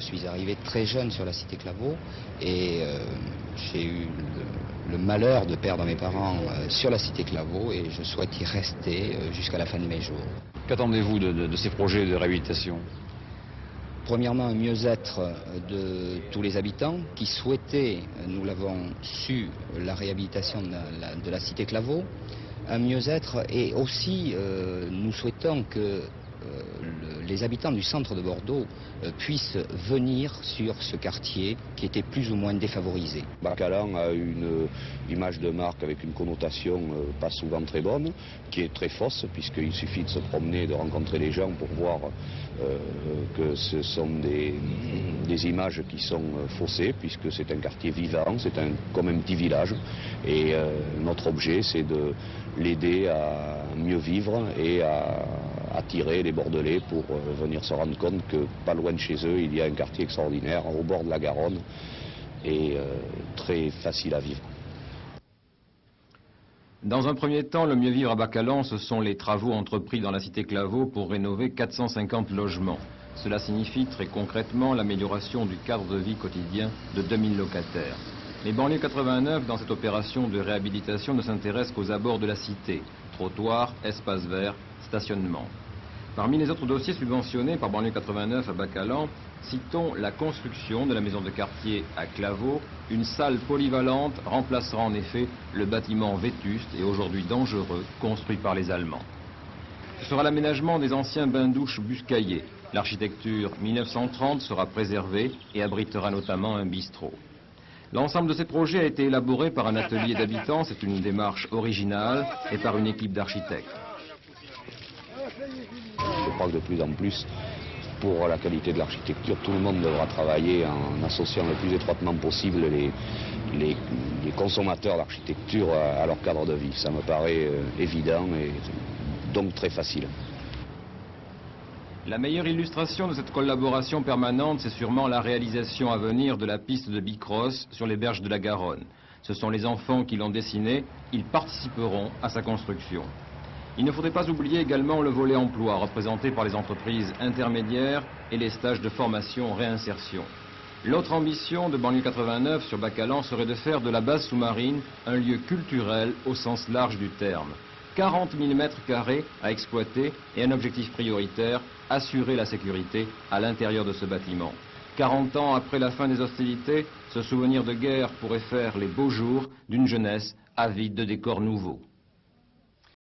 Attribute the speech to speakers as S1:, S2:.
S1: Je suis arrivé très jeune sur la cité Claveau et j'ai eu le malheur de perdre mes parents sur la cité Claveau et je souhaite y rester jusqu'à la fin de mes jours.
S2: Qu'attendez-vous de ces projets de réhabilitation?
S1: Premièrement, un mieux-être de tous les habitants qui souhaitaient, nous l'avons su, la réhabilitation de la cité Claveau. Un mieux-être et aussi nous souhaitons que les habitants du centre de Bordeaux puissent venir sur ce quartier qui était plus ou moins défavorisé.
S3: Bacalan a une image de marque avec une connotation pas souvent très bonne, qui est très fausse, puisqu'il suffit de se promener, de rencontrer les gens pour voir que ce sont des images qui sont faussées, puisque c'est un quartier vivant, c'est comme un petit village. Et notre objet, c'est de l'aider à mieux vivre et à attirer les Bordelais pour venir se rendre compte que pas loin de chez eux, il y a un quartier extraordinaire au bord de la Garonne et très facile à vivre.
S2: Dans un premier temps, le mieux vivre à Bacalan, ce sont les travaux entrepris dans la cité Claveau pour rénover 450 logements. Cela signifie très concrètement l'amélioration du cadre de vie quotidien de 2000 locataires. Les banlieues 89, dans cette opération de réhabilitation, ne s'intéressent qu'aux abords de la cité. Trottoirs, espaces verts, stationnement. Parmi les autres dossiers subventionnés par banlieue 89 à Bacalan, citons la construction de la maison de quartier à Claveau. Une salle polyvalente remplacera en effet le bâtiment vétuste et aujourd'hui dangereux construit par les Allemands. Ce sera l'aménagement des anciens bains-douches Buscaillet. L'architecture 1930 sera préservée et abritera notamment un bistrot. L'ensemble de ces projets a été élaboré par un atelier d'habitants, c'est une démarche originale, et par une équipe d'architectes.
S3: Je crois que de plus en plus, pour la qualité de l'architecture, tout le monde devra travailler en associant le plus étroitement possible les consommateurs d'architecture à leur cadre de vie. Ça me paraît évident et donc très facile.
S2: La meilleure illustration de cette collaboration permanente, c'est sûrement la réalisation à venir de la piste de bicross sur les berges de la Garonne. Ce sont les enfants qui l'ont dessinée, ils participeront à sa construction. Il ne faudrait pas oublier également le volet emploi, représenté par les entreprises intermédiaires et les stages de formation-réinsertion. L'autre ambition de banlieue 89 sur Bacalan serait de faire de la base sous-marine un lieu culturel au sens large du terme. 40 000 m² à exploiter et un objectif prioritaire, assurer la sécurité à l'intérieur de ce bâtiment. 40 ans après la fin des hostilités, ce souvenir de guerre pourrait faire les beaux jours d'une jeunesse avide de décors nouveaux.